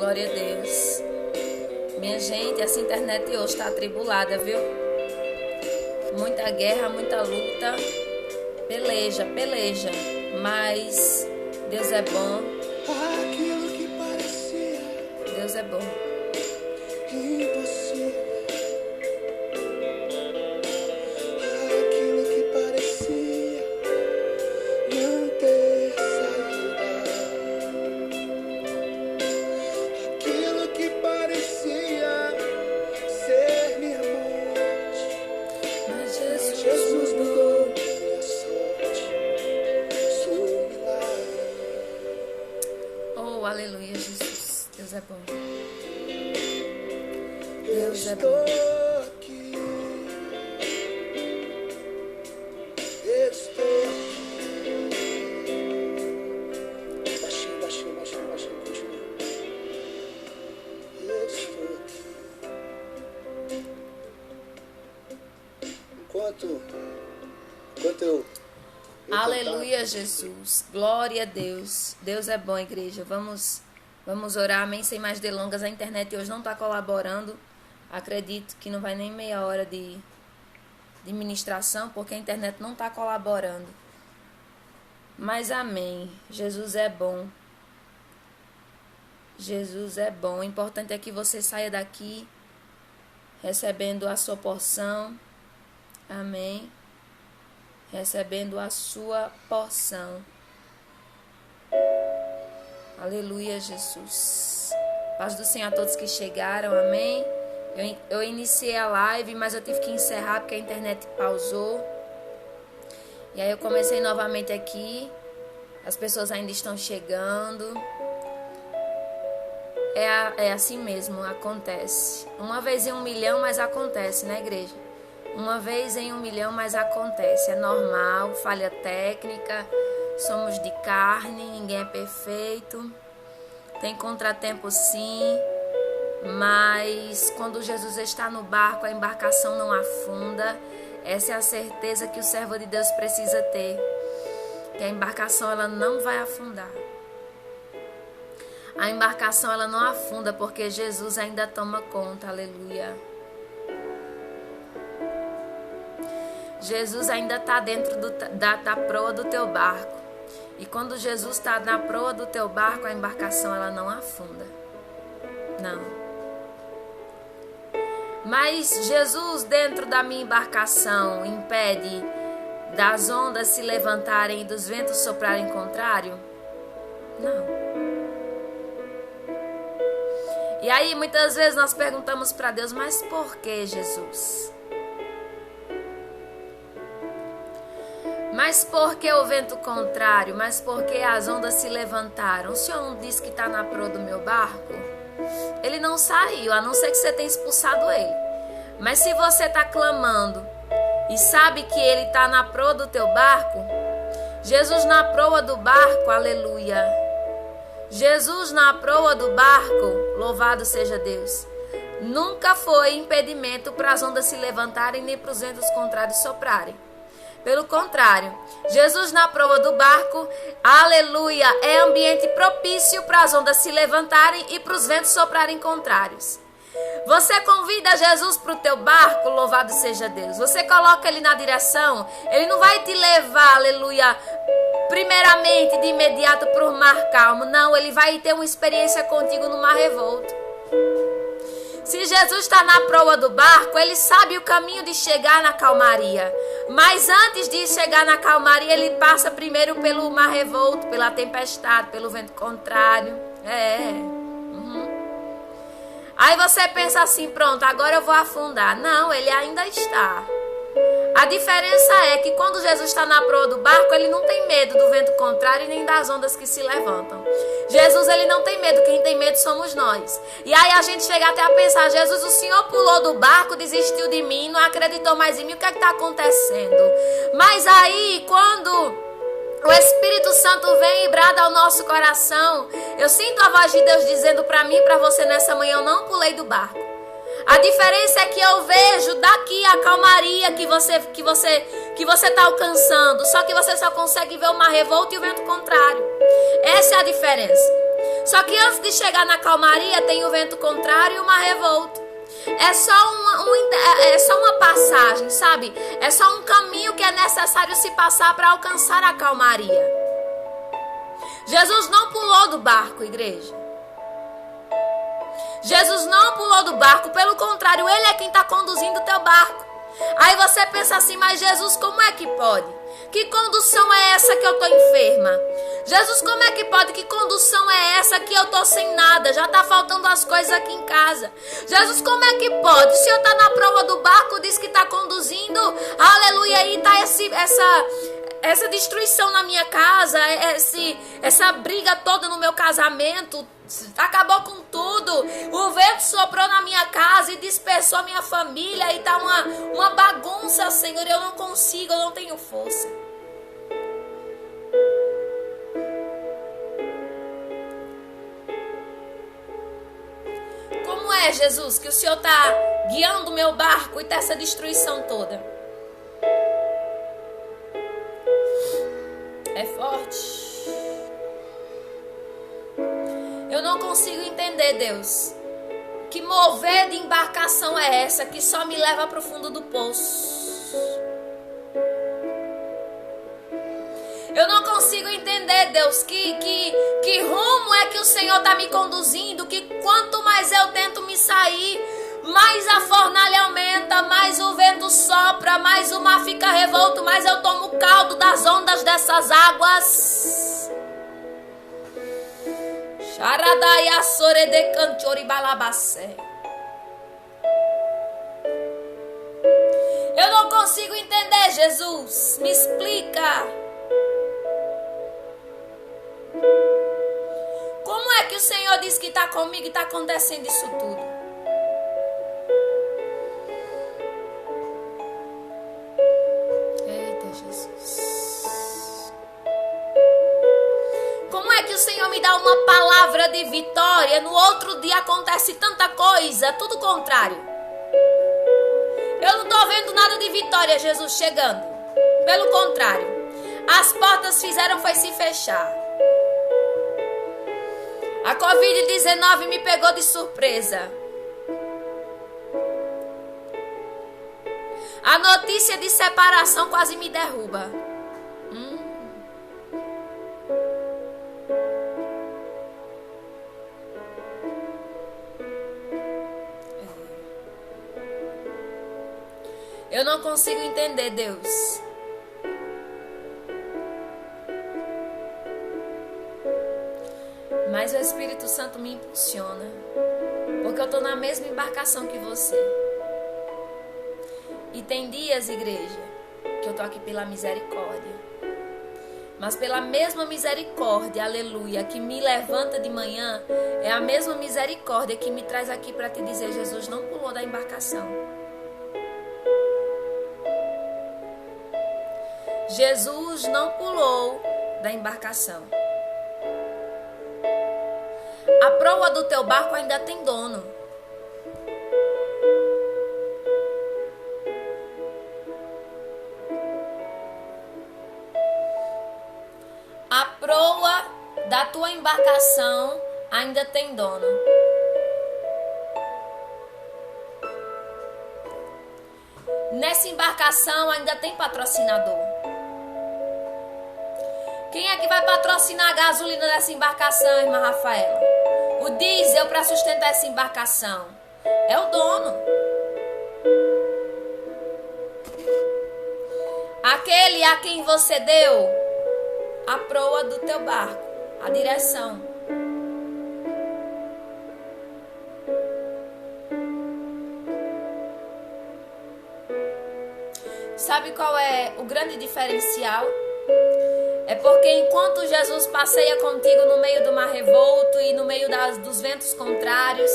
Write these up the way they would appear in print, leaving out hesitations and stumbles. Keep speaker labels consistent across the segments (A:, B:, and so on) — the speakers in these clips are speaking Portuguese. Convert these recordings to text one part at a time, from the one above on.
A: Glória a Deus. Minha gente, essa internet hoje está atribulada, viu? Muita guerra, muita luta. Peleja. Mas Deus é bom.
B: Aquilo que parecia
A: Deus é bom.
B: impossível. Aquilo que parecia não ter saída. Aquilo que parecia ser minha morte.
A: Mas
B: Jesus mudou minha sorte. Sou um milagre.
A: Oh, aleluia, Jesus. Deus é bom. Deus é
B: Estou
A: bom.
B: aqui. Estou aqui. Baixinho, continua. Estou aqui. Enquanto eu
A: Aleluia, Jesus. Glória a Deus. Deus é bom, igreja. Vamos orar, amém? Sem mais delongas. A internet hoje não está colaborando. Acredito que não vai nem meia hora de ministração, porque a internet não está colaborando. Mas amém. Jesus é bom. Jesus é bom. O importante é que você saia daqui recebendo a sua porção. Amém. Recebendo a sua porção. Aleluia, Jesus. Paz do Senhor a todos que chegaram, amém. Eu iniciei a live, mas eu tive que encerrar porque a internet pausou. E aí eu comecei novamente aqui. As pessoas ainda estão chegando. É assim mesmo, acontece. Uma vez em 1 milhão, mas acontece, né, igreja? Uma vez em 1 milhão, mas acontece. É normal, falha técnica. Somos de carne, ninguém é perfeito. Tem contratempo sim. Mas quando Jesus está no barco, a embarcação não afunda. Essa é a certeza que o servo de Deus precisa ter. Que a embarcação ela não vai afundar. A embarcação ela não afunda porque Jesus ainda toma conta. Aleluia. Jesus ainda está dentro da proa do teu barco. E quando Jesus está na proa do teu barco, a embarcação ela não afunda. Não. Mas Jesus dentro da minha embarcação impede das ondas se levantarem e dos ventos soprarem contrário? Não. E aí muitas vezes nós perguntamos para Deus, mas por que, Jesus? Mas por que o vento contrário? Mas por que as ondas se levantaram? O Senhor não disse que está na proa do meu barco? Ele não saiu, a não ser que você tenha expulsado ele. Mas se você está clamando e sabe que ele está na proa do teu barco, Jesus na proa do barco, aleluia. Jesus na proa do barco, louvado seja Deus. Nunca foi impedimento para as ondas se levantarem nem para os ventos contrários soprarem. Pelo contrário, Jesus na proa do barco, aleluia, é ambiente propício para as ondas se levantarem e para os ventos soprarem contrários. Você convida Jesus para o teu barco, louvado seja Deus. Você coloca ele na direção, ele não vai te levar, aleluia, primeiramente de imediato para o mar calmo. Não, ele vai ter uma experiência contigo no mar revolto. Se Jesus está na proa do barco, ele sabe o caminho de chegar na calmaria. Mas antes de chegar na calmaria, ele passa primeiro pelo mar revolto, pela tempestade, pelo vento contrário. Aí você pensa assim, pronto, agora eu vou afundar. Não, ele ainda está. A diferença é que quando Jesus está na proa do barco, ele não tem medo do vento contrário nem das ondas que se levantam. Jesus, ele não tem medo, quem tem medo somos nós. E aí a gente chega até a pensar, Jesus, o Senhor pulou do barco, desistiu de mim, não acreditou mais em mim, o que é que está acontecendo? Mas aí, quando o Espírito Santo vem e brada ao nosso coração, eu sinto a voz de Deus dizendo para mim e para você nessa manhã, eu não pulei do barco. A diferença é que eu vejo daqui a calmaria que você está alcançando. Só que você só consegue ver o mar revolto e o vento contrário. Essa é a diferença. Só que antes de chegar na calmaria tem o vento contrário e o mar revolto. É só uma passagem, sabe? É só um caminho que é necessário se passar para alcançar a calmaria. Jesus não pulou do barco, igreja. Jesus não pulou do barco, pelo contrário, Ele é quem está conduzindo o teu barco. Aí você pensa assim, mas Jesus, como é que pode? Que condução é essa que eu estou enferma? Jesus, como é que pode? Que condução é essa que eu estou sem nada? Já está faltando as coisas aqui em casa. Jesus, como é que pode? O Senhor está na proa do barco, diz que está conduzindo. Aleluia, aí está essa destruição na minha casa, essa briga toda no meu casamento. Acabou com tudo. O vento soprou na minha casa e dispersou a minha família. E tá uma bagunça, Senhor. Eu não consigo, eu não tenho força. Como é, Jesus, que o Senhor tá guiando o meu barco e tá essa destruição toda? É forte. Eu não consigo entender, Deus. Que mover de embarcação é essa que só me leva para o fundo do poço? Eu não consigo entender, Deus, que rumo é que o Senhor está me conduzindo, que quanto mais eu tento me sair, mais a fornalha aumenta, mais o vento sopra, mais o mar fica revolto, mais eu tomo caldo das ondas dessas águas. Eu não consigo entender, Jesus. Me explica. Como é que o Senhor diz que está comigo e está acontecendo isso tudo? Eita, Jesus. Como é que o Senhor me dá uma palavra de vitória, no outro dia acontece tanta coisa, tudo contrário? Eu não estou vendo nada de vitória, Jesus, chegando. Pelo contrário, as portas fizeram foi se fechar. A Covid-19 me pegou de surpresa. A notícia de separação quase me derruba. Eu não consigo entender, Deus. Mas o Espírito Santo me impulsiona. Porque eu estou na mesma embarcação que você. E tem dias, igreja, que eu estou aqui pela misericórdia. Mas pela mesma misericórdia, aleluia, que me levanta de manhã, é a mesma misericórdia que me traz aqui para te dizer, Jesus não pulou da embarcação. Jesus não pulou da embarcação. A proa do teu barco ainda tem dono. A proa da tua embarcação ainda tem dono. Nessa embarcação ainda tem patrocinador. Quem é que vai patrocinar a gasolina dessa embarcação, irmã Rafaela? O diesel para sustentar essa embarcação. É o dono. Aquele a quem você deu a proa do teu barco, a direção. Sabe qual é o grande diferencial? É porque enquanto Jesus passeia contigo no meio do mar revolto e no meio dos ventos contrários,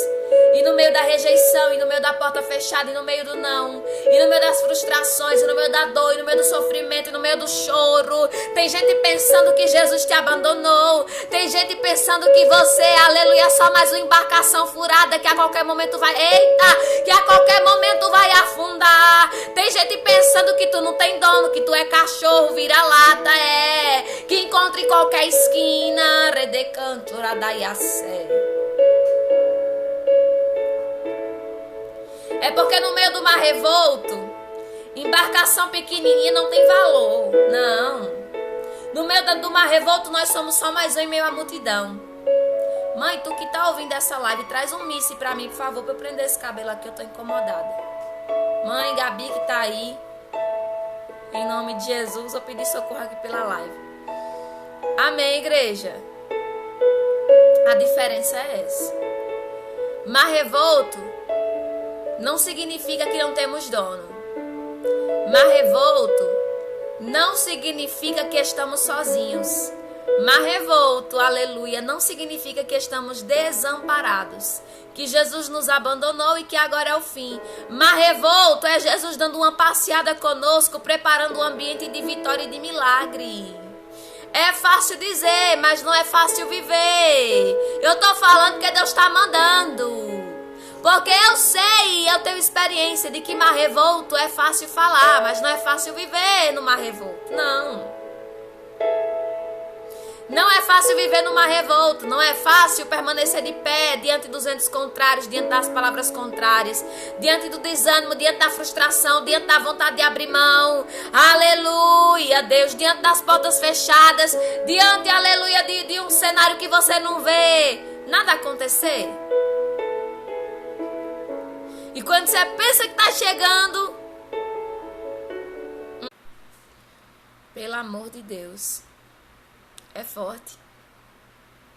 A: E no meio da rejeição, e no meio da porta fechada, e no meio do não, e no meio das frustrações, e no meio da dor, e no meio do sofrimento, e no meio do choro. Tem gente pensando que Jesus te abandonou. Tem gente pensando que você, aleluia, é só mais uma embarcação furada que a qualquer momento vai, eita, que a qualquer momento vai afundar. Tem gente pensando que tu não tem dono, que tu é cachorro, vira-lata, que encontra em qualquer esquina. Redecanto, radaiacé. É porque no meio do mar revolto, embarcação pequenininha não tem valor. Não. No meio do mar revolto, nós somos só mais um em meio à multidão. Mãe, tu que tá ouvindo essa live, traz um misse pra mim, por favor, pra eu prender esse cabelo aqui, eu tô incomodada. Mãe, Gabi que tá aí, em nome de Jesus, eu pedi socorro aqui pela live. Amém, igreja? A diferença é essa. Mar revolto não significa que não temos dono. Mar revolto não significa que estamos sozinhos. Mar revolto, aleluia, não significa que estamos desamparados, que Jesus nos abandonou e que agora é o fim. Mar revolto é Jesus dando uma passeada conosco, preparando um ambiente de vitória e de milagre. É fácil dizer, mas não é fácil viver. Eu tô falando que Deus está mandando. Porque eu sei, eu tenho experiência de que mar revolto é fácil falar, mas não é fácil viver no mar revolto. Não. Não é fácil viver no mar revolto. Não é fácil permanecer de pé diante dos ventos contrários, diante das palavras contrárias, diante do desânimo, diante da frustração, diante da vontade de abrir mão. Aleluia, Deus, diante das portas fechadas, diante, aleluia, de um cenário que você não vê nada acontecer. E quando você pensa que está chegando, pelo amor de Deus, é forte.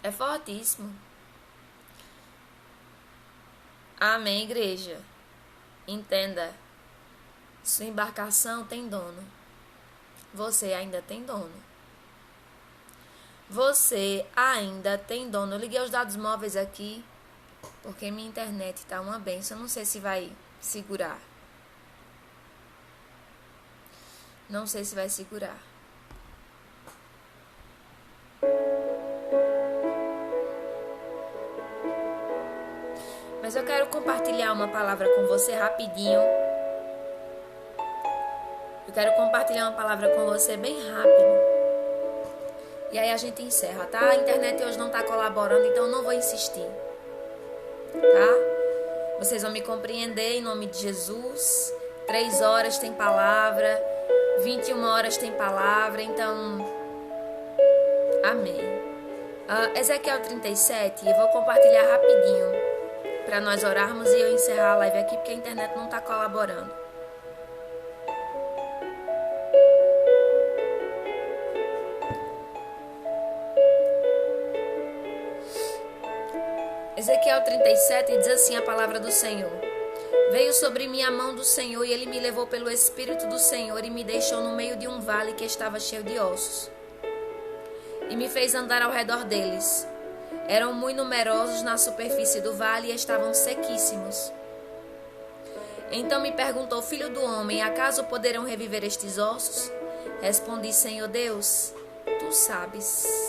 A: É fortíssimo. Amém, igreja? Entenda. Sua embarcação tem dono. Você ainda tem dono. Você ainda tem dono. Eu liguei os dados móveis aqui, porque minha internet tá uma benção. Eu não sei se vai segurar. Não sei se vai segurar. Mas eu quero compartilhar uma palavra com você rapidinho. Eu quero compartilhar uma palavra com você bem rápido. E aí a gente encerra, tá? A internet hoje não tá colaborando, então eu não vou insistir. Tá? Vocês vão me compreender em nome de Jesus. 3 horas tem palavra, 21 horas tem palavra, então amém. Ezequiel 37, eu vou compartilhar rapidinho para nós orarmos e eu encerrar a live aqui, porque a internet não tá colaborando. Ezequiel 37 diz assim a palavra do Senhor: veio sobre mim a mão do Senhor e ele me levou pelo Espírito do Senhor e me deixou no meio de um vale que estava cheio de ossos e me fez andar ao redor deles. Eram muito numerosos na superfície do vale e estavam sequíssimos. Então me perguntou: filho do homem, acaso poderão reviver estes ossos? Respondi: Senhor Deus, tu sabes.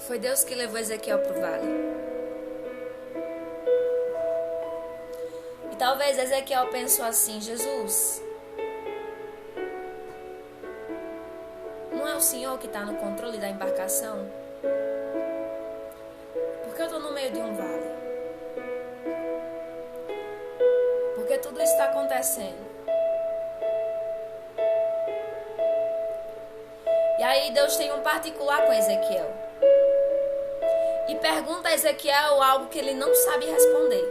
A: Foi Deus que levou Ezequiel para o vale. E talvez Ezequiel pensou assim: Jesus, não é o Senhor que está no controle da embarcação? Porque eu estou no meio de um vale? Porque tudo isso está acontecendo? E aí Deus tem um particular com Ezequiel. E pergunta a Ezequiel algo que ele não sabe responder.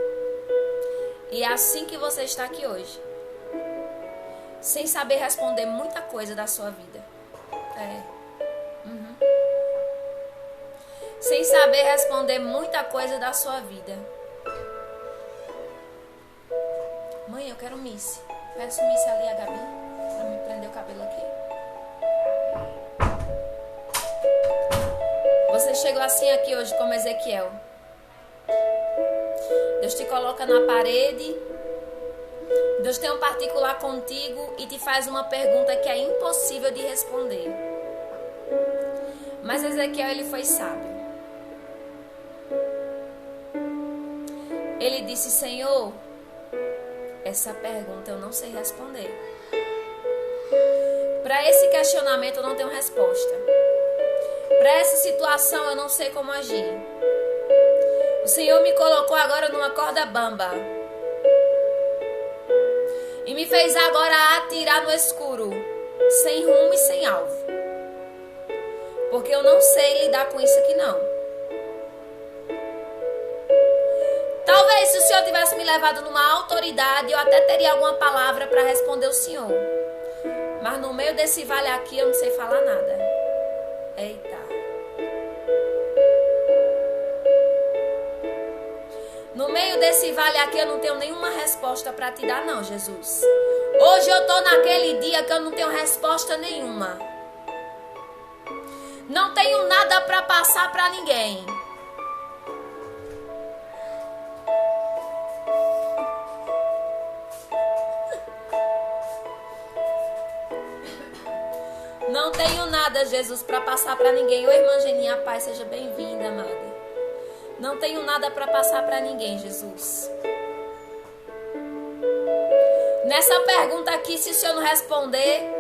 A: E é assim que você está aqui hoje. Sem saber responder muita coisa da sua vida. Sem saber responder muita coisa da sua vida. Mãe, eu quero misse. Peço misse ali a Gabi, pra me prender o cabelo aqui. Você chegou assim aqui hoje como Ezequiel. Deus te coloca na parede. Deus tem um particular contigo e te faz uma pergunta que é impossível de responder. Mas Ezequiel, ele foi sábio. Ele disse: Senhor, essa pergunta eu não sei responder. Para esse questionamento eu não tenho resposta. Para essa situação eu não sei como agir. O Senhor me colocou agora numa corda bamba. E me fez agora atirar no escuro, sem rumo e sem alvo. Porque eu não sei lidar com isso aqui não. Talvez se o Senhor tivesse me levado numa autoridade, eu até teria alguma palavra para responder o Senhor. Mas no meio desse vale aqui eu não sei falar nada. Eita. No meio desse vale aqui eu não tenho nenhuma resposta para te dar não, Jesus. Hoje eu tô naquele dia que eu não tenho resposta nenhuma. Não tenho nada para passar para ninguém. Não tenho nada, Jesus, para passar para ninguém. Ô, irmã Geninha, paz, seja bem-vinda, amada. Não tenho nada para passar para ninguém, Jesus. Nessa pergunta aqui, se o Senhor não responder...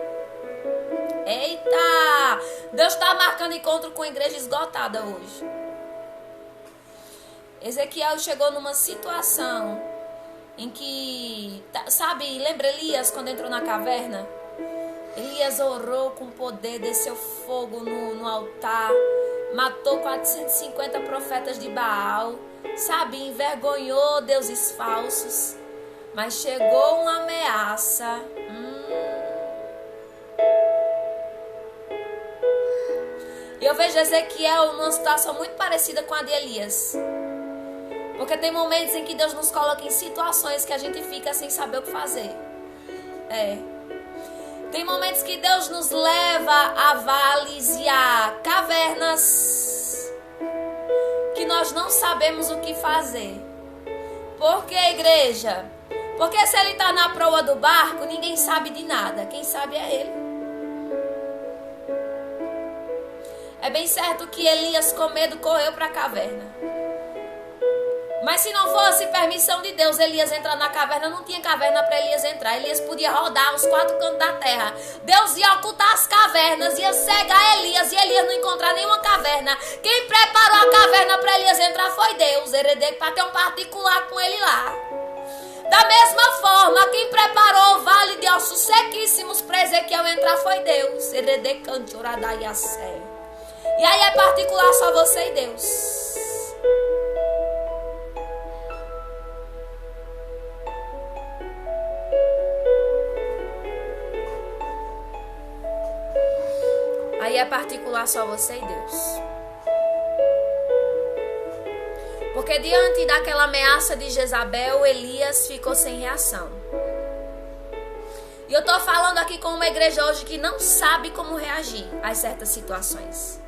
A: Eita! Deus está marcando encontro com a igreja esgotada hoje. Ezequiel chegou numa situação em que... Sabe, lembra Elias quando entrou na caverna? Elias orou com poder, desceu fogo no altar, matou 450 profetas de Baal, sabe, envergonhou deuses falsos, mas chegou uma ameaça. E eu vejo Ezequiel numa situação muito parecida com a de Elias, porque tem momentos em que Deus nos coloca em situações que a gente fica sem saber o que fazer. Tem momentos que Deus nos leva a vales e a cavernas que nós não sabemos o que fazer. Por que, igreja? Porque se ele está na proa do barco, ninguém sabe de nada. Quem sabe é ele. É bem certo que Elias, com medo, correu para a caverna. Mas se não fosse permissão de Deus, Elias entrar na caverna, não tinha caverna para Elias entrar. Elias podia rodar os 4 cantos da terra. Deus ia ocultar as cavernas, ia cegar Elias, e Elias não encontrar nenhuma caverna. Quem preparou a caverna para Elias entrar foi Deus, para ter um particular com ele lá. Da mesma forma, quem preparou o vale de ossos sequíssimos para Ezequiel entrar foi Deus. E aí é particular só você e Deus. Aí é particular só você e Deus. Porque diante daquela ameaça de Jezabel, Elias ficou sem reação. E eu estou falando aqui com uma igreja hoje que não sabe como reagir a certas situações.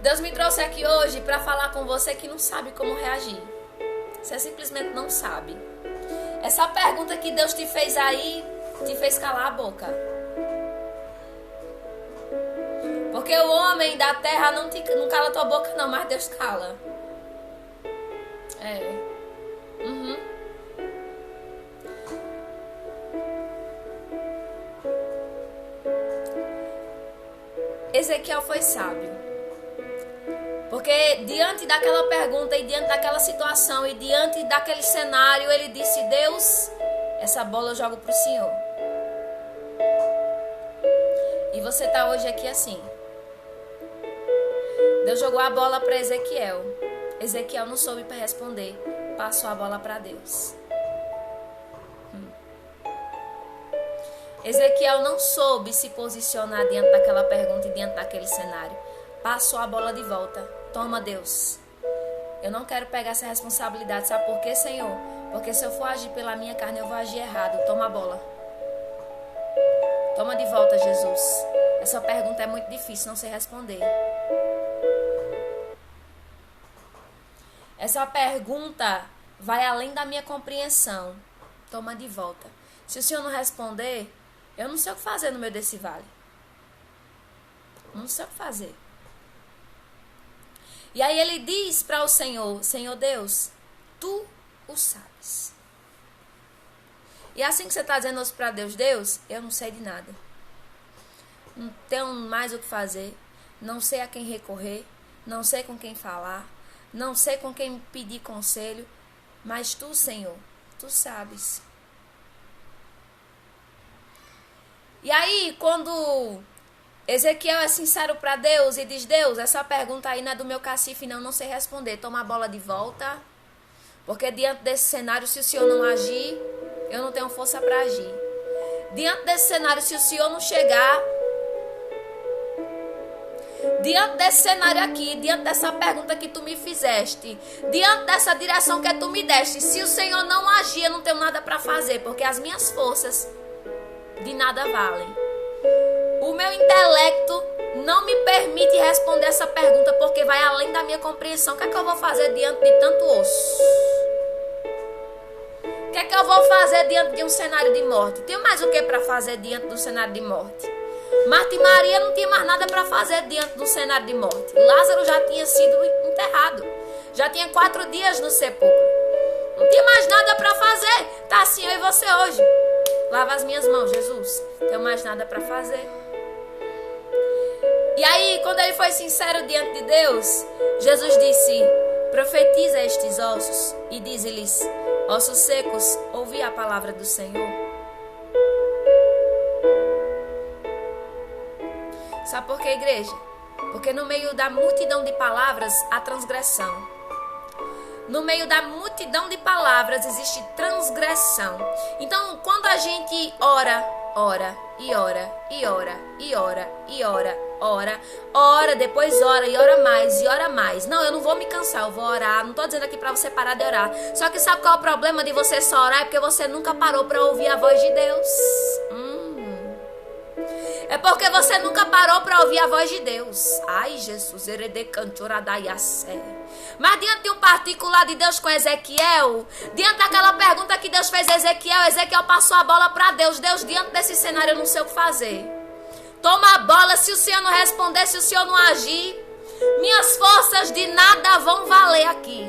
A: Deus me trouxe aqui hoje para falar com você que não sabe como reagir. Você simplesmente não sabe. Essa pergunta que Deus te fez aí, te fez calar a boca. Porque o homem da terra não cala tua boca não, mas Deus cala. Ezequiel foi sábio. Porque diante daquela pergunta e diante daquela situação e diante daquele cenário, ele disse: Deus, essa bola eu jogo para o Senhor. E você está hoje aqui assim. Deus jogou a bola para Ezequiel. Ezequiel não soube para responder. Passou a bola para Deus. Ezequiel não soube se posicionar diante daquela pergunta e diante daquele cenário. Passou a bola de volta. Toma, Deus. Eu não quero pegar essa responsabilidade. Sabe por quê, Senhor? Porque se eu for agir pela minha carne, eu vou agir errado. Toma a bola. Toma de volta, Jesus. Essa pergunta é muito difícil, não sei responder. Essa pergunta vai além da minha compreensão. Toma de volta. Se o Senhor não responder, eu não sei o que fazer no meio desse vale. Não sei o que fazer. E aí ele diz para o Senhor: Senhor Deus, tu o sabes. E assim que você está dizendo para Deus: Deus, eu não sei de nada. Não tenho mais o que fazer. Não sei a quem recorrer. Não sei com quem falar. Não sei com quem pedir conselho. Mas tu, Senhor, tu sabes. E aí, quando Ezequiel é sincero para Deus e diz: Deus, essa pergunta aí não é do meu cacife, não sei responder. Toma a bola de volta. Porque diante desse cenário, se o Senhor não agir, eu não tenho força para agir. Diante desse cenário, se o Senhor não chegar, diante desse cenário aqui, diante dessa pergunta que tu me fizeste, diante dessa direção que tu me deste, se o Senhor não agir, eu não tenho nada para fazer, porque as minhas forças de nada valem. O meu intelecto não me permite responder essa pergunta, porque vai além da minha compreensão. O que é que eu vou fazer diante de tanto osso? O que é que eu vou fazer diante de um cenário de morte? Tenho mais o que para fazer diante do cenário de morte? Marta e Maria não tinham mais nada para fazer diante do cenário de morte. Lázaro já tinha sido enterrado. Já tinha 4 dias no sepulcro. Não tinha mais nada para fazer. Tá assim eu e você hoje. Lava as minhas mãos, Jesus. Não tenho mais nada para fazer. E aí, quando ele foi sincero diante de Deus, Jesus disse: profetiza estes ossos e dize-lhes: ossos secos, ouvi a palavra do Senhor. Sabe por quê, igreja? Porque no meio da multidão de palavras, há transgressão. No meio da multidão de palavras, existe transgressão. Então, quando a gente ora, depois ora e ora mais. Não, eu não vou me cansar, eu vou orar. Não tô dizendo aqui pra você parar de orar. Só que sabe qual é o problema de você só orar? É porque você nunca parou pra ouvir a voz de Deus. É porque você nunca parou para ouvir a voz de Deus. Ai, Jesus, mas diante de um particular de Deus com Ezequiel, diante daquela pergunta que Deus fez a Ezequiel passou a bola para Deus. Deus, diante desse cenário eu não sei o que fazer. Toma a bola, se o Senhor não responder, se o Senhor não agir, minhas forças de nada vão valer aqui.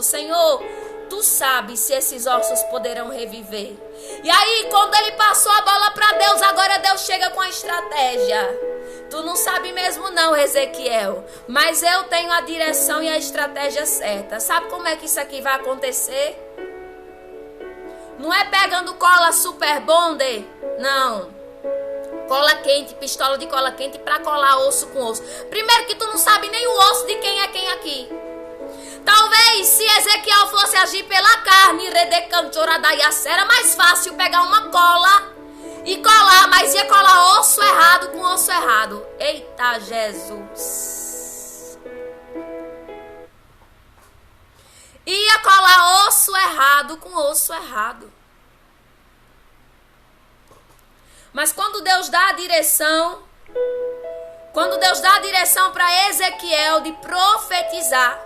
A: Senhor, tu sabes se esses ossos poderão reviver. E aí, quando ele passou a bola para Deus, agora Deus chega com a estratégia. Tu não sabe mesmo não, Ezequiel, mas eu tenho a direção e a estratégia certa. Sabe como é que isso aqui vai acontecer? Não é pegando cola super bonder, não. Cola quente, pistola de cola quente para colar osso com osso. Primeiro que tu não sabe nem o osso de quem é quem aqui. Talvez se Ezequiel fosse agir pela carne, era mais fácil pegar uma cola e colar, mas ia colar osso errado com osso errado. Eita Jesus! Ia colar osso errado com osso errado. Mas quando Deus dá a direção, para Ezequiel de profetizar,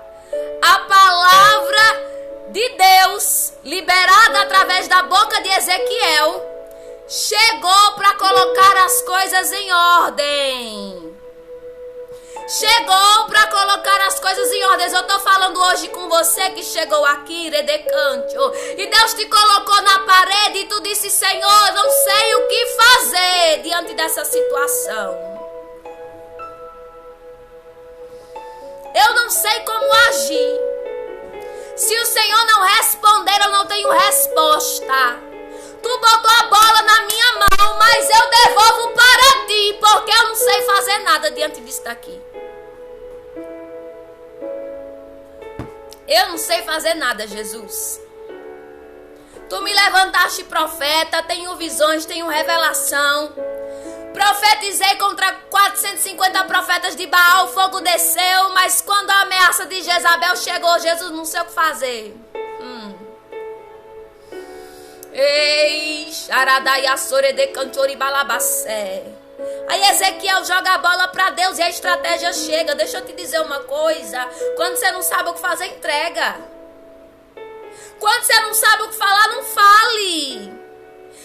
A: a palavra de Deus, liberada através da boca de Ezequiel, chegou para colocar as coisas em ordem. Chegou para colocar as coisas em ordem. Eu estou falando hoje com você que chegou aqui, Redecantio, e Deus te colocou na parede e tu disse: Senhor, eu não sei o que fazer diante dessa situação. Eu não sei como agir. Se o Senhor não responder, eu não tenho resposta. Tu botou a bola na minha mão, mas eu devolvo para ti, porque eu não sei fazer nada diante disso daqui. Eu não sei fazer nada, Jesus. Tu me levantaste profeta, tenho visões, tenho revelação. Profetizei contra 450 profetas de Baal, o fogo desceu, mas quando a ameaça de Jezabel chegou, Jesus não sei o que fazer. Ei, xaradaiassore de cantori balabacé. Aí Ezequiel joga a bola pra Deus e a estratégia chega. Deixa eu te dizer uma coisa. Quando você não sabe o que fazer, entrega. Quando você não sabe o que falar, não fale.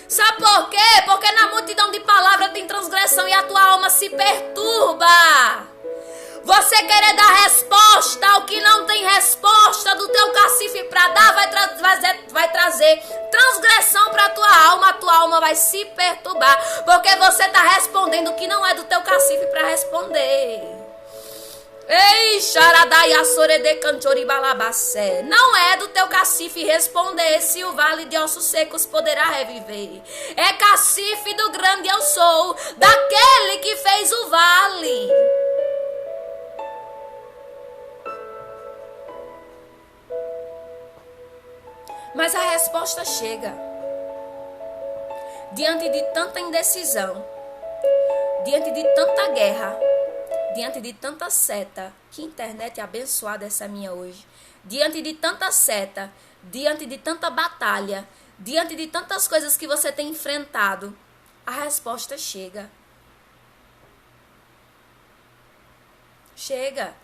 A: Sabe por quê? Porque na multidão de palavras tem transgressão e a tua alma se perturba. Você querer dar resposta ao que não tem resposta do teu cacife para dar vai trazer transgressão para a tua alma vai se perturbar, porque você está respondendo o que não é do teu cacife para responder. Ei, xaradaiassore de cantori balabacé. Não é do teu cacife responder se o vale de ossos secos poderá reviver. É cacife do grande eu sou, daquele que fez o vale. Mas a resposta chega. Diante de tanta indecisão, diante de tanta guerra, diante de tanta seta, que internet abençoada essa minha hoje. Diante de tanta seta, diante de tanta batalha, diante de tantas coisas que você tem enfrentado, a resposta chega. Chega.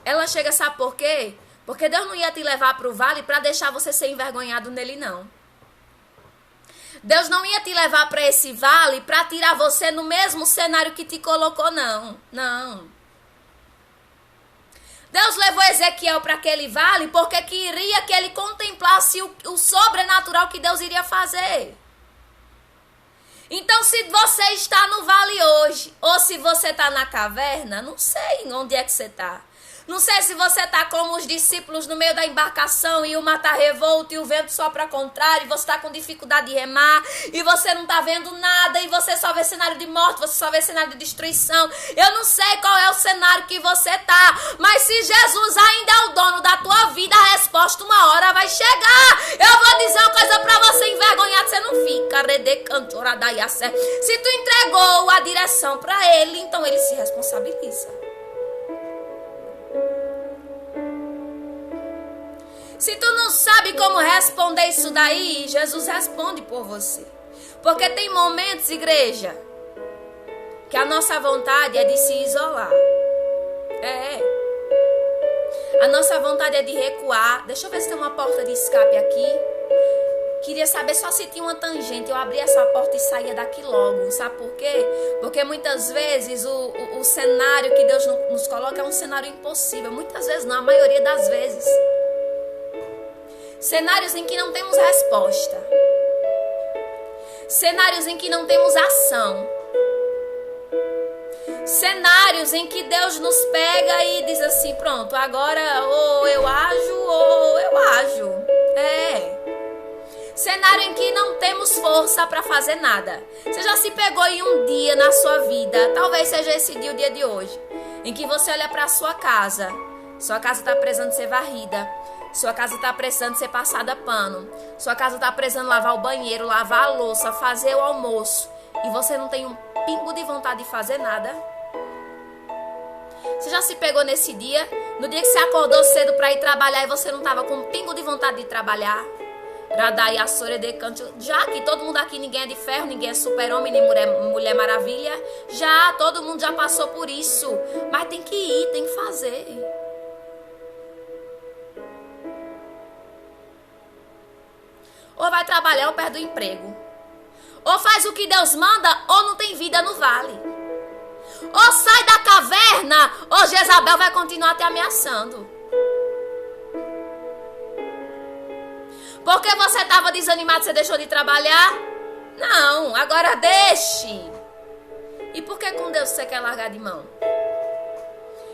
A: Ela chega, sabe por quê? Porque Deus não ia te levar para o vale para deixar você ser envergonhado nele, não. Deus não ia te levar para esse vale para tirar você no mesmo cenário que te colocou, não. Não. Deus levou Ezequiel para aquele vale porque queria que ele contemplasse o sobrenatural que Deus iria fazer. Então, se você está no vale hoje, ou se você está na caverna, não sei onde é que você está. Não sei se você está como os discípulos no meio da embarcação e o mar está revolto e o vento sopra contrário e você está com dificuldade de remar e você não está vendo nada e você só vê cenário de morte, você só vê cenário de destruição. Eu não sei qual é o cenário que você está, mas se Jesus ainda é o dono da tua vida, a resposta uma hora vai chegar. Eu vou dizer uma coisa para você, envergonhado você não fica. Se tu entregou a direção para ele, então ele se responsabiliza. Se tu não sabe como responder isso daí, Jesus responde por você. Porque tem momentos, igreja, que a nossa vontade é de se isolar. A nossa vontade é de recuar. Deixa eu ver se tem uma porta de escape aqui. Queria saber só se tinha uma tangente. Eu abria essa porta e saía daqui logo. Sabe por quê? Porque muitas vezes o cenário que Deus nos coloca é um cenário impossível. Muitas vezes não, a maioria das vezes. Cenários em que não temos resposta. Cenários em que não temos ação. Cenários em que Deus nos pega e diz assim, pronto, agora ou eu ajo ou eu ajo. Cenário em que não temos força para fazer nada. Você já se pegou em um dia na sua vida, talvez seja esse dia, o dia de hoje, em que você olha para a sua casa está precisando ser varrida. Sua casa está precisando ser passada pano. Sua casa está precisando lavar o banheiro, lavar a louça, fazer o almoço. E você não tem um pingo de vontade de fazer nada. Você já se pegou nesse dia? No dia que você acordou cedo para ir trabalhar e você não estava com um pingo de vontade de trabalhar? Já que todo mundo aqui, ninguém é de ferro, ninguém é super-homem, nem mulher maravilha. Já, todo mundo já passou por isso. Mas tem que ir, tem que fazer. Ou vai trabalhar ou perde o emprego. Ou faz o que Deus manda, ou não tem vida no vale. Ou sai da caverna, ou Jezabel vai continuar te ameaçando. Porque você estava desanimado, você deixou de trabalhar? Não, agora deixe. E por que com Deus você quer largar de mão?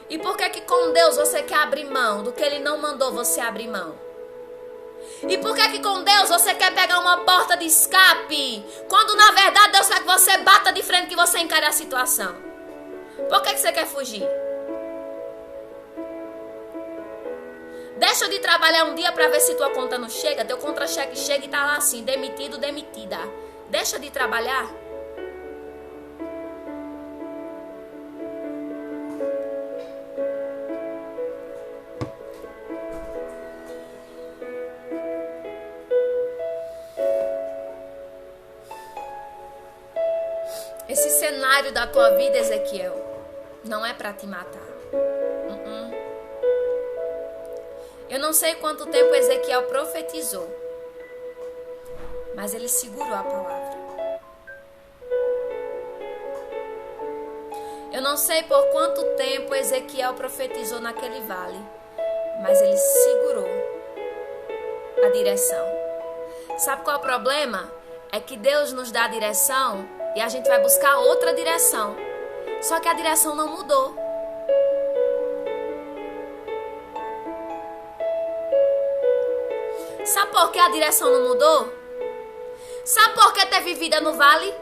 A: E por que com Deus você quer abrir mão do que Ele não mandou você abrir mão? E por que com Deus você quer pegar uma porta de escape, quando na verdade Deus quer que você bata de frente, que você encare a situação? Por que você quer fugir? Deixa de trabalhar um dia para ver se tua conta não chega, teu contra-cheque chega e tá lá assim, demitido, demitida. Deixa de trabalhar. cenário da tua vida, Ezequiel, não é para te matar. Eu não sei quanto tempo Ezequiel profetizou, mas ele segurou a palavra. Eu não sei por quanto tempo Ezequiel profetizou naquele vale, mas ele segurou a direção. Sabe qual é o problema? É que Deus nos dá a direção e a gente vai buscar outra direção. Só que a direção não mudou. Sabe por que a direção não mudou? Sabe por que teve vida no vale?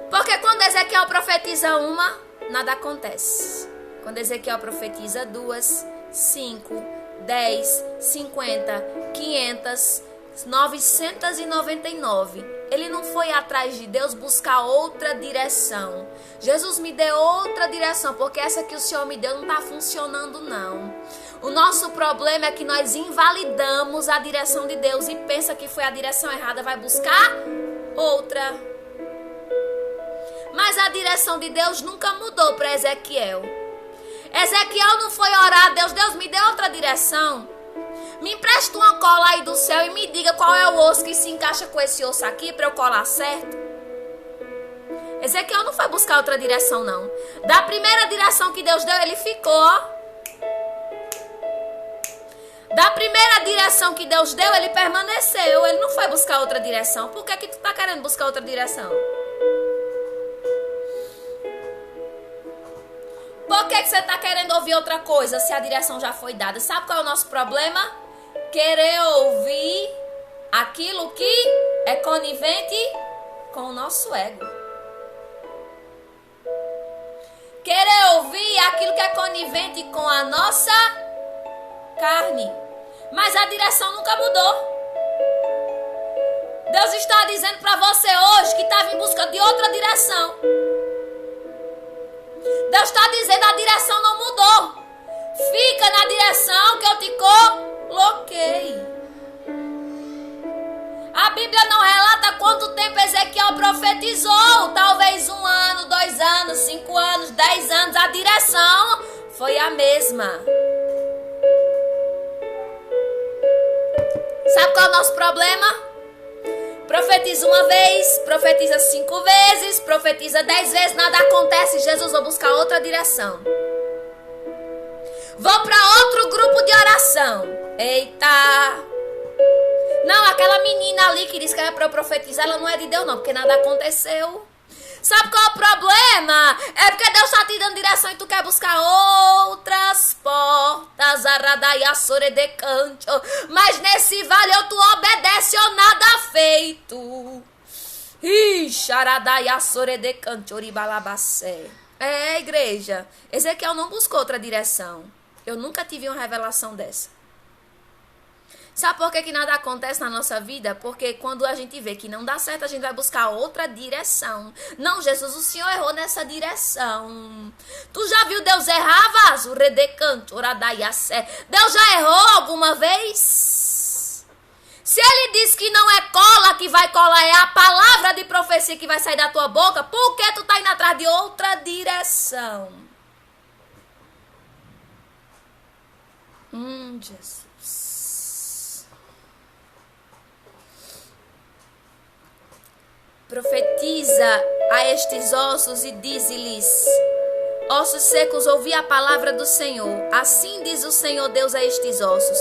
A: Porque quando Ezequiel profetiza uma, nada acontece. Quando Ezequiel profetiza 2, 5, 10, 50, 500, 999. Ele não foi atrás de Deus buscar outra direção. Jesus me deu outra direção, porque essa que o Senhor me deu não está funcionando não. O nosso problema é que nós invalidamos a direção de Deus e pensa que foi a direção errada, vai buscar outra. Mas a direção de Deus nunca mudou para Ezequiel. Ezequiel não foi orar a Deus me dê outra direção. Me empresta uma cola aí do céu e me diga qual é o osso que se encaixa com esse osso aqui para eu colar certo. Ezequiel não foi buscar outra direção não. Da primeira direção que Deus deu, ele ficou. Da primeira direção que Deus deu, ele permaneceu. Ele não foi buscar outra direção. Por que tu tá querendo buscar outra direção? Por que você tá querendo ouvir outra coisa se a direção já foi dada? Sabe qual é o nosso problema? Querer ouvir aquilo que é conivente com o nosso ego. Querer ouvir aquilo que é conivente com a nossa carne. Mas a direção nunca mudou. Deus está dizendo para você hoje que estava em busca de outra direção. Deus está dizendo a direção não mudou. Fica na direção que eu te coloquei. A Bíblia não relata quanto tempo Ezequiel profetizou. Talvez 1 ano, 2 anos, 5 anos, 10 anos. A direção foi a mesma. Sabe qual é o nosso problema? Profetiza uma vez, profetiza 5 vezes, profetiza 10 vezes, nada acontece. Jesus, vou buscar outra direção. Vou para outro grupo de oração. Eita! Não, aquela menina ali que disse que era para eu profetizar, ela não é de Deus não, porque nada aconteceu. Sabe qual é o problema? É porque Deus está te dando direção e tu quer buscar outras portas. Mas nesse vale ou tu obedece ou nada feito. É, igreja. Ezequiel não buscou outra direção. Eu nunca tive uma revelação dessa. Sabe por que nada acontece na nossa vida? Porque quando a gente vê que não dá certo, a gente vai buscar outra direção. Não, Jesus, o Senhor errou nessa direção. Tu já viu Deus errar, vaso? Deus já errou alguma vez? Se ele diz que não é cola que vai colar, é a palavra de profecia que vai sair da tua boca, por que tu tá indo atrás de outra direção? Jesus. Profetiza a estes ossos e dize-lhes: ossos secos, ouvi a palavra do Senhor. Assim diz o Senhor Deus a estes ossos: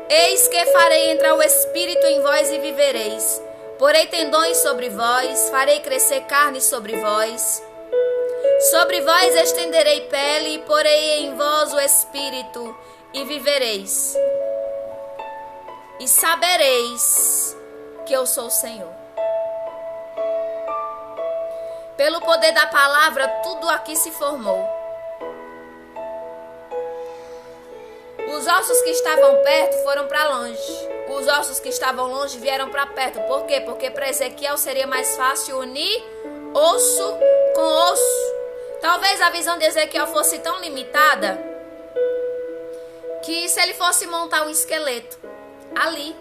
A: eis que farei entrar o Espírito em vós e vivereis. Porei tendões sobre vós, farei crescer carne sobre vós. Sobre vós estenderei pele e porei em vós o Espírito e vivereis. E sabereis que eu sou o Senhor. Pelo poder da palavra, tudo aqui se formou. Os ossos que estavam perto foram para longe. Os ossos que estavam longe vieram para perto. Por quê? Porque para Ezequiel seria mais fácil unir osso com osso. Talvez a visão de Ezequiel fosse tão limitada que se ele fosse montar um esqueleto ali,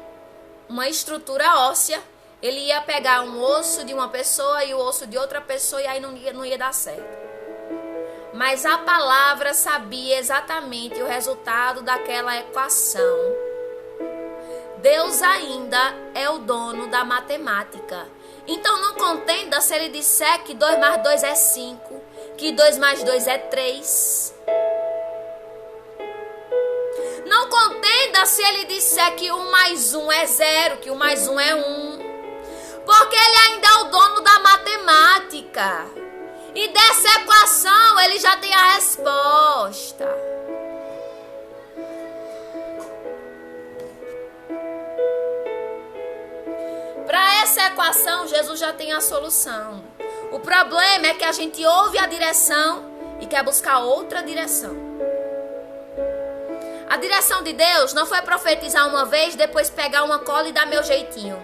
A: uma estrutura óssea, Ele ia pegar um osso de uma pessoa e o osso de outra pessoa e aí não ia dar certo. Mas a palavra sabia exatamente o resultado daquela equação. Deus ainda é o dono da matemática. Então não contenda se ele disser que 2 mais 2 é 5, que 2 mais 2 é 3. Não contenda se ele disser que 1 mais 1 é 0, que 1 mais 1 é 1. Porque ele ainda é o dono da matemática. E dessa equação ele já tem a resposta. Para essa equação, Jesus já tem a solução. O problema é que a gente ouve a direção e quer buscar outra direção. A direção de Deus não foi profetizar uma vez, depois pegar uma cola e dar meu jeitinho.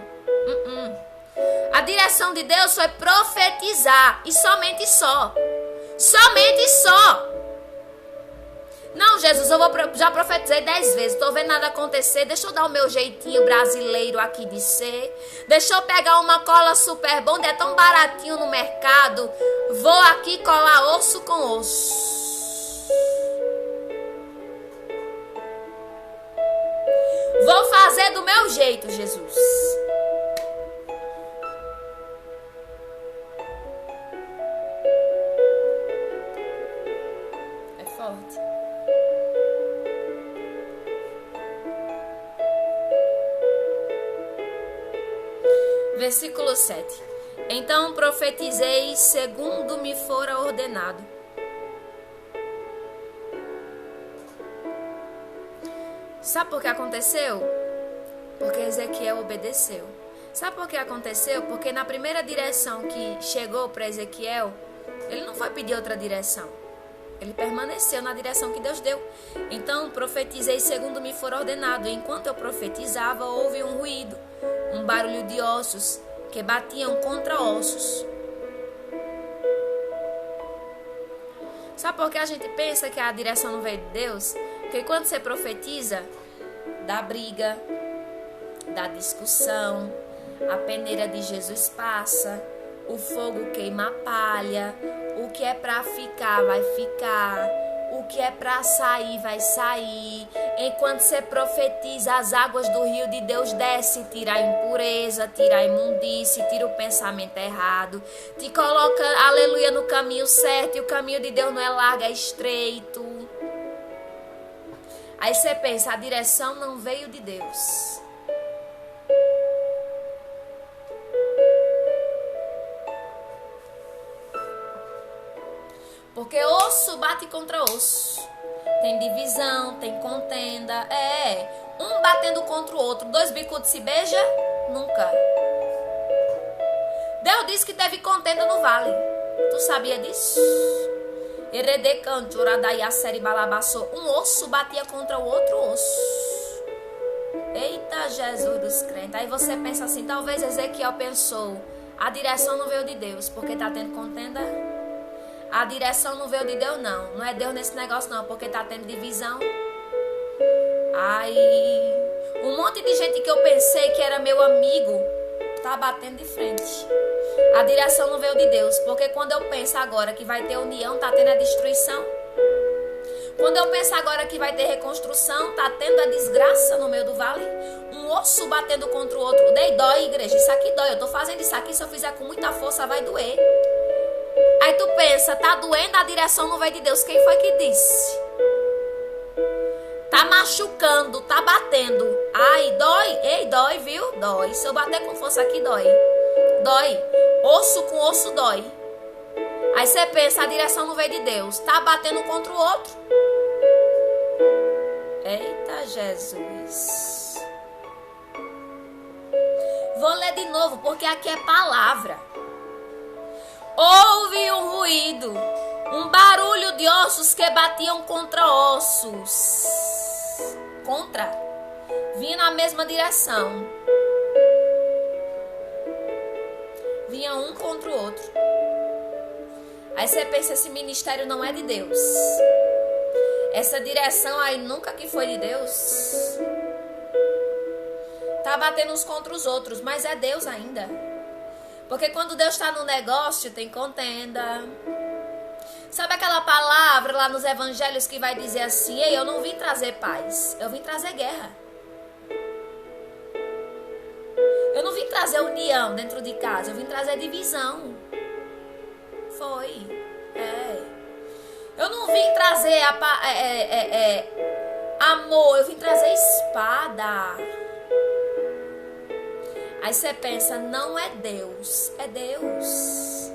A: A direção de Deus foi profetizar. E somente só. Somente só. Não, Jesus, já profetizei 10 vezes. Estou vendo nada acontecer. Deixa eu dar o meu jeitinho brasileiro aqui de ser. Deixa eu pegar uma cola super bonda. É tão baratinho no mercado. Vou aqui colar osso com osso. Vou fazer do meu jeito, Jesus. Versículo 7. Então profetizei segundo me fora ordenado. Sabe por que aconteceu? Porque Ezequiel obedeceu. Sabe por que aconteceu? Porque na primeira direção que chegou para Ezequiel, ele não foi pedir outra direção. Ele permaneceu na direção que Deus deu. Então profetizei segundo me for ordenado. Enquanto eu profetizava, houve um ruído, um barulho de ossos que batiam contra ossos. Sabe por que a gente pensa que a direção não veio de Deus? Porque quando você profetiza, dá briga, dá discussão, a peneira de Jesus passa, o fogo queima a palha, o que é para ficar vai ficar, o que é para sair vai sair. Enquanto você profetiza, as águas do rio de Deus descem, tira a impureza, tira a imundície, tira o pensamento errado, te coloca, aleluia, no caminho certo. E o caminho de Deus não é largo, é estreito. Aí você pensa, a direção não veio de Deus. Porque osso bate contra osso. Tem divisão, tem contenda. Um batendo contra o outro. 2 bicudos se beijam? Nunca. Deus disse que teve contenda no vale. Tu sabia disso? Um osso batia contra o outro osso. Eita, Jesus dos crentes. Aí você pensa assim, talvez Ezequiel pensou, a direção não veio de Deus, porque está tendo contenda. A direção não veio de Deus, não. Não é Deus nesse negócio, não, porque está tendo divisão. Aí, um monte de gente que eu pensei que era meu amigo, tá batendo de frente. A direção não veio de Deus, porque quando eu penso agora que vai ter união, tá tendo a destruição. Quando eu penso agora que vai ter reconstrução, tá tendo a desgraça no meio do vale. Um osso batendo contra o outro. Dói, igreja, isso aqui dói. Eu tô fazendo isso aqui, se eu fizer com muita força vai doer. Aí tu pensa, tá doendo, a direção não veio de Deus. Quem foi que disse? Tá machucando, tá batendo. Ai, dói. Ei, dói, viu? Dói. Se eu bater com força aqui, dói. Dói. Osso com osso dói. Aí você pensa, a direção não veio de Deus. Tá batendo contra o outro. Eita, Jesus. Vou ler de novo, porque aqui é palavra. Houve um ruído, um barulho de ossos que batiam contra ossos. Vinha na mesma direção. Vinha um contra o outro. Aí você pensa, esse ministério não é de Deus. Essa direção aí nunca que foi de Deus. para bater uns contra os outros, mas é Deus ainda. Porque quando Deus está no negócio, tem contenda. Sabe aquela palavra lá nos evangelhos que vai dizer assim: ei, eu não vim trazer paz, eu vim trazer guerra. Eu não vim trazer união dentro de casa, eu vim trazer divisão. Foi. Eu não vim trazer amor, eu vim trazer espada. Aí você pensa, não é Deus, é Deus.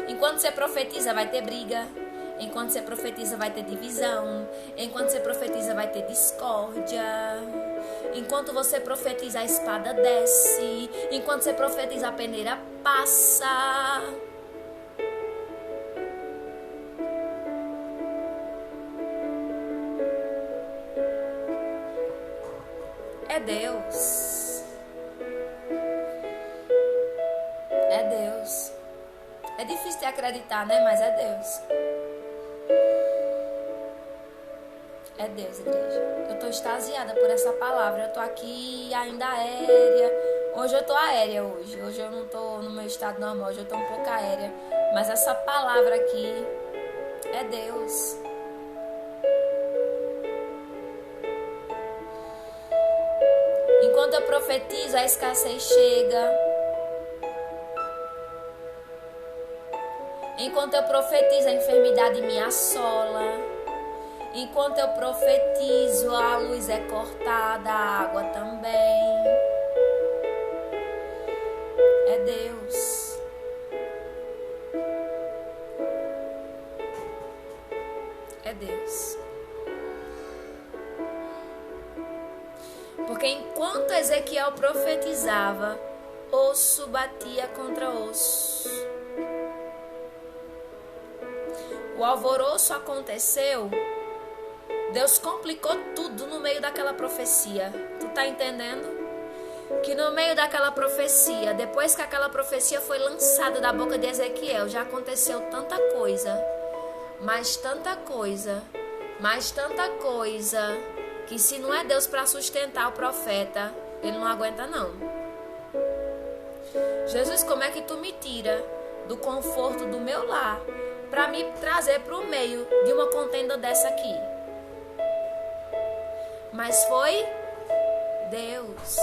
A: Enquanto você profetiza, vai ter briga. Enquanto você profetiza, vai ter divisão. Enquanto você profetiza, vai ter discórdia. Enquanto você profetiza, a espada desce. Enquanto você profetiza, a peneira passa. É Deus. É Deus. É difícil de acreditar, né? Mas é Deus. É Deus, igreja. Eu tô extasiada por essa palavra. Eu tô aqui ainda aérea. Hoje eu tô aérea hoje. Hoje eu não tô no meu estado normal. Hoje eu tô um pouco aérea. Mas essa palavra aqui é Deus. Enquanto eu profetizo, a escassez chega. Enquanto eu profetizo, a enfermidade me assola. Enquanto eu profetizo, a luz é cortada, a água também. É Deus. É Deus. Porque enquanto Ezequiel profetizava, osso batia contra osso. O alvoroço aconteceu, Deus complicou tudo no meio daquela profecia. Tu tá entendendo? Que no meio daquela profecia, depois que aquela profecia foi lançada da boca de Ezequiel, já aconteceu tanta coisa, mais tanta coisa, mais tanta coisa, que se não é Deus para sustentar o profeta, ele não aguenta não. Jesus, como é que tu me tira do conforto do meu lar para me trazer para o meio de uma contenda dessa aqui? Mas foi Deus.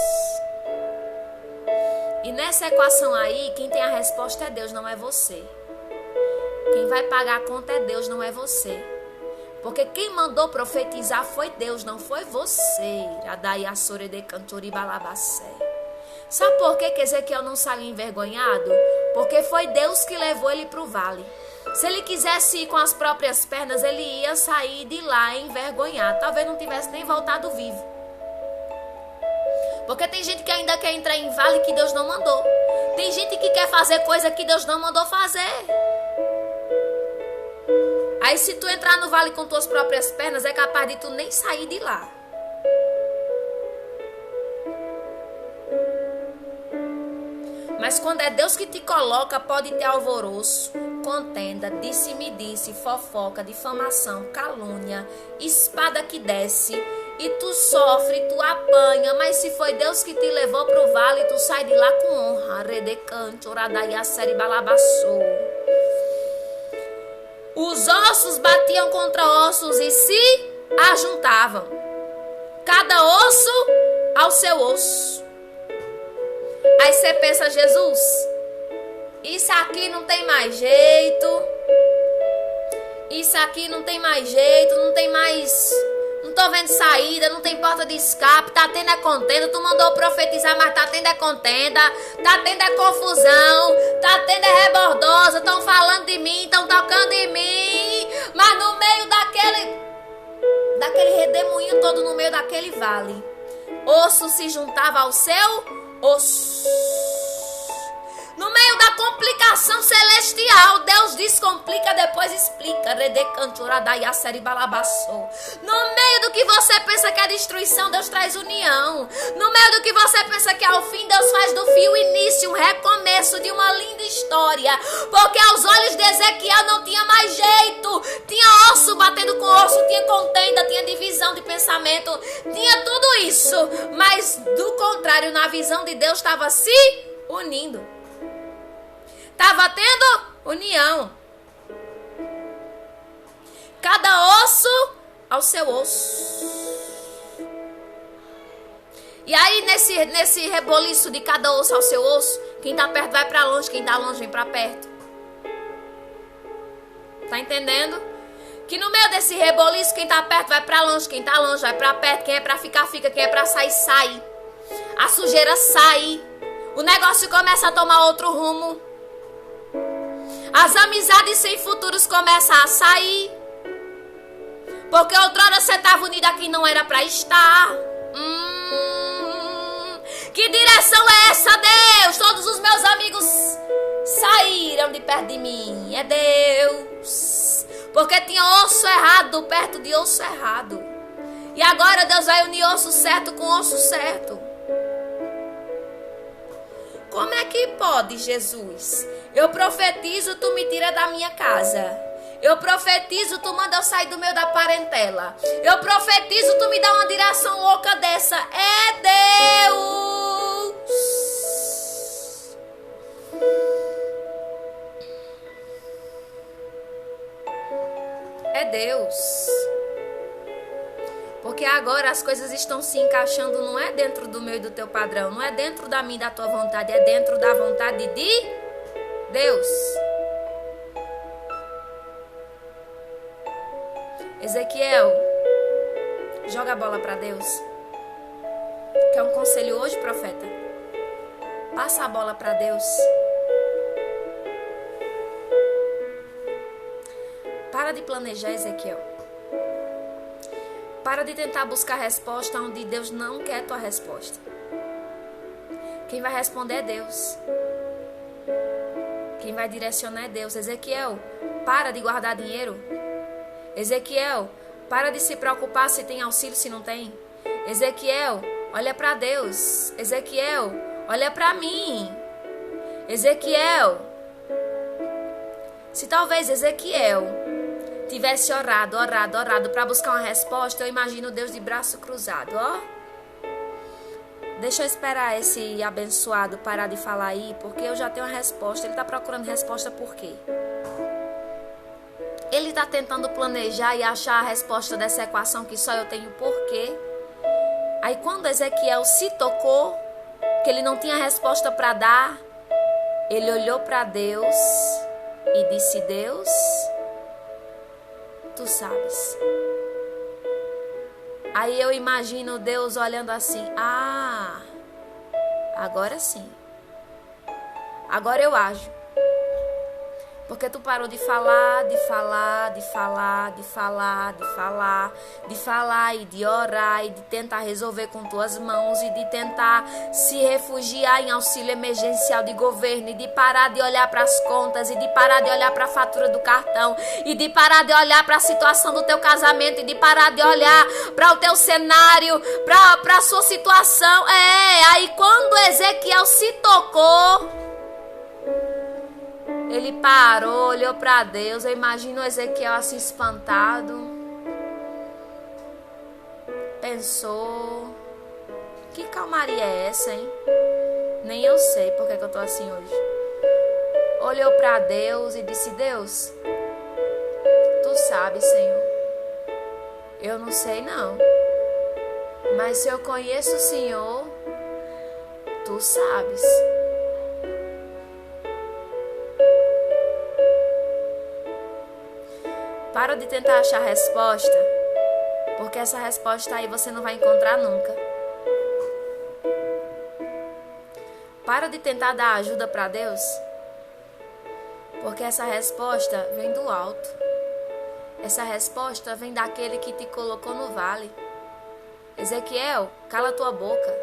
A: E nessa equação aí, quem tem a resposta é Deus, não é você. Quem vai pagar a conta é Deus, não é você. Porque quem mandou profetizar foi Deus, não foi você. Sabe por que Ezequiel não saiu envergonhado? Porque foi Deus que levou ele para o vale. Se ele quisesse ir com as próprias pernas, ele ia sair de lá envergonhado. Talvez não tivesse nem voltado vivo. Porque tem gente que ainda quer entrar em vale que Deus não mandou. Tem gente que quer fazer coisa que Deus não mandou fazer. Aí se tu entrar no vale com tuas próprias pernas, é capaz de tu nem sair de lá. Mas quando é Deus que te coloca, pode ter alvoroço, contenda, disse-me-disse, fofoca, difamação, calúnia, espada que desce, e tu sofre, tu apanha, mas se foi Deus que te levou pro vale, tu sai de lá com honra. Redecante, oradaiasseri balabaçou. Os ossos batiam contra ossos e se ajuntavam, cada osso ao seu osso. Aí você pensa, Jesus, isso aqui não tem mais jeito. Isso aqui não tem mais jeito, não tem mais... Não tô vendo saída, não tem porta de escape, tá tendo é contenda. Tu mandou profetizar, mas tá tendo é contenda, tá tendo é confusão, tá tendo é rebordosa, tão falando de mim, tão tocando em mim. Mas no meio daquele redemoinho todo, no meio daquele vale, osso se juntava ao seu osso. No meio da complicação celestial, Deus descomplica, depois explica. No meio do que você pensa que é destruição, Deus traz união. No meio do que você pensa que é o fim, Deus faz do fim o início, um recomeço de uma linda história. Porque aos olhos de Ezequiel não tinha mais jeito. Tinha osso batendo com osso, tinha contenda, tinha divisão de pensamento, tinha tudo isso. Mas do contrário, na visão de Deus estava se unindo. Estava tendo união. Cada osso ao seu osso. E aí nesse reboliço de cada osso ao seu osso, quem tá perto vai para longe, quem tá longe vem para perto. Tá entendendo? Que no meio desse reboliço, quem tá perto vai para longe, quem tá longe vai para perto, quem é para ficar fica, quem é para sair sai. A sujeira sai. O negócio começa a tomar outro rumo. As amizades sem futuros começam a sair. Porque outrora você estava unida aqui, não era para estar. Que direção é essa, Deus? Todos os meus amigos saíram de perto de mim. É Deus. Porque tinha osso errado perto de osso errado. E agora Deus vai unir osso certo com osso certo. Como é que pode, Jesus? Eu profetizo, tu me tira da minha casa. Eu profetizo, tu manda eu sair do meio da parentela. Eu profetizo, tu me dá uma direção louca dessa. É Deus. É Deus. Porque agora as coisas estão se encaixando, não é dentro do meu e do teu padrão, não é dentro da minha e da tua vontade, é dentro da vontade de Deus. Ezequiel, joga a bola para Deus. Quer um conselho hoje, profeta? Passa a bola para Deus. Para de planejar, Ezequiel. Para de tentar buscar resposta onde Deus não quer tua resposta. Quem vai responder é Deus. Quem vai direcionar é Deus. Ezequiel, para de guardar dinheiro. Ezequiel, para de se preocupar se tem auxílio, se não tem. Ezequiel, olha para Deus. Ezequiel, olha para mim. Ezequiel, se talvez Ezequiel tivesse orado para buscar uma resposta, eu imagino Deus de braço cruzado, ó. Deixa eu esperar esse abençoado parar de falar aí, porque eu já tenho a resposta. Ele está procurando resposta por quê? Ele está tentando planejar e achar a resposta dessa equação que só eu tenho por quê? Aí quando Ezequiel se tocou, que ele não tinha resposta para dar, ele olhou para Deus e disse: Deus, tu sabes. Aí eu imagino Deus olhando assim: ah, agora sim. Agora eu ajo. Porque tu parou de falar e de orar e de tentar resolver com tuas mãos e de tentar se refugiar em auxílio emergencial de governo e de parar de olhar para as contas e de parar de olhar para a fatura do cartão e de parar de olhar para a situação do teu casamento e de parar de olhar para o teu cenário, para a sua situação. Aí quando Ezequiel se tocou, ele parou, olhou para Deus. Eu imagino o Ezequiel assim espantado. Pensou: que calmaria é essa, hein? Nem eu sei por que eu tô assim hoje. Olhou para Deus e disse: Deus, tu sabes, Senhor. Eu não sei não. Mas se eu conheço o Senhor, tu sabes. Para de tentar achar a resposta, porque essa resposta aí você não vai encontrar nunca. Para de tentar dar ajuda para Deus, porque essa resposta vem do alto. Essa resposta vem daquele que te colocou no vale. Ezequiel, cala tua boca.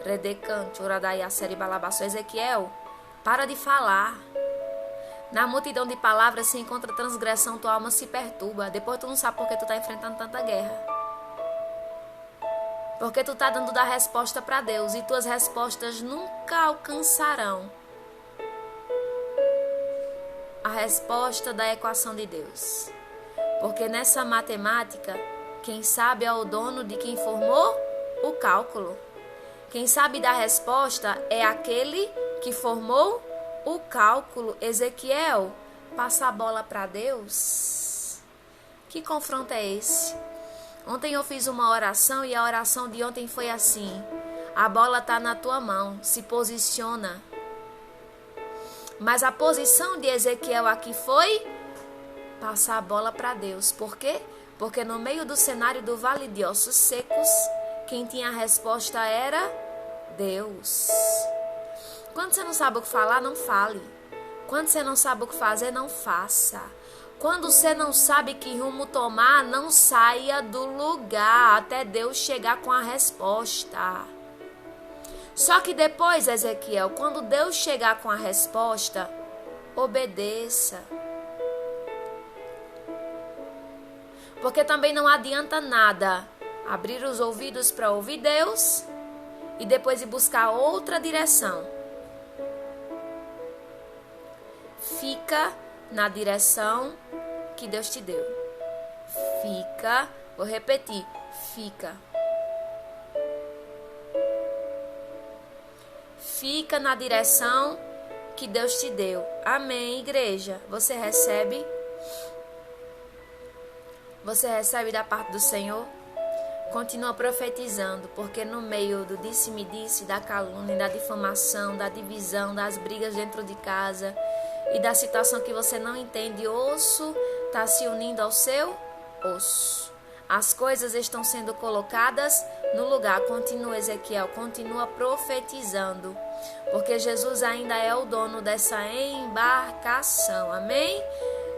A: Redecante, oradaiá, seribalabaço. Ezequiel, para de falar. Na multidão de palavras se encontra transgressão, tua alma se perturba. Depois tu não sabe por que tu tá enfrentando tanta guerra. Porque tu tá dando da resposta para Deus e tuas respostas nunca alcançarão a resposta da equação de Deus. Porque nessa matemática, quem sabe é o dono de quem formou o cálculo. Quem sabe da resposta é aquele que formou o cálculo. Ezequiel, passa a bola para Deus. Que confronto é esse? Ontem eu fiz uma oração e a oração de ontem foi assim: a bola está na tua mão, se posiciona. Mas a posição de Ezequiel aqui foi passar a bola para Deus. Por quê? Porque no meio do cenário do vale de ossos secos, quem tinha a resposta era Deus. Quando você não sabe o que falar, não fale. Quando você não sabe o que fazer, não faça. Quando você não sabe que rumo tomar, não saia do lugar até Deus chegar com a resposta. Só que depois, Ezequiel, quando Deus chegar com a resposta, obedeça. Porque também não adianta nada abrir os ouvidos para ouvir Deus e depois ir buscar outra direção. Fica na direção que Deus te deu. Fica, vou repetir, fica. Fica na direção que Deus te deu. Amém, igreja? Você recebe? Você recebe da parte do Senhor? Continua profetizando, porque no meio do disse-me-disse, da calúnia, da difamação, da divisão, das brigas dentro de casa e da situação que você não entende, osso está se unindo ao seu osso. As coisas estão sendo colocadas no lugar. Continua, Ezequiel, continua profetizando, porque Jesus ainda é o dono dessa embarcação. Amém?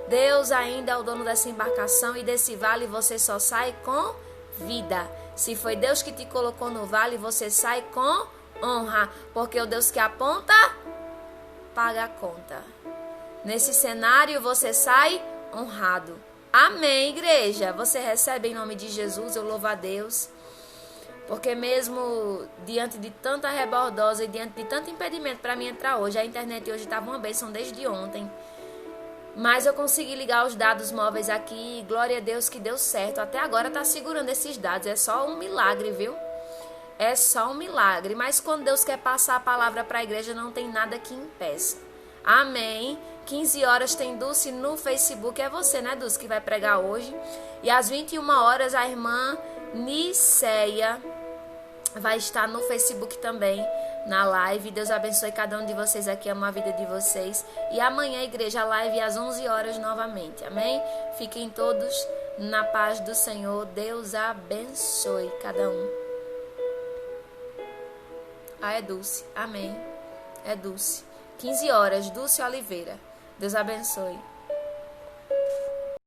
A: Deus ainda é o dono dessa embarcação e desse vale você só sai com vida. Se foi Deus que te colocou no vale, você sai com honra, porque o Deus que aponta, paga a conta. Nesse cenário você sai honrado. Amém, igreja? Você recebe em nome de Jesus, eu louvo a Deus. Porque mesmo diante de tanta rebordosa e diante de tanto impedimento para mim entrar hoje, a internet hoje estava uma bênção desde ontem. Mas eu consegui ligar os dados móveis aqui e glória a Deus que deu certo. Até agora está segurando esses dados. É só um milagre, viu? É só um milagre. Mas quando Deus quer passar a palavra para a igreja, não tem nada que impeça. Amém. 15 horas tem Dulce no Facebook. É você, né, Dulce, que vai pregar hoje. E às 21 horas a irmã Niceia vai estar no Facebook também, na live. Deus abençoe cada um de vocês aqui, ama a vida de vocês. E amanhã, igreja, live às 11 horas novamente, amém? Fiquem todos na paz do Senhor. Deus abençoe cada um. Ah, é Dulce, amém. É Dulce. 15 horas, Dulce Oliveira. Deus abençoe.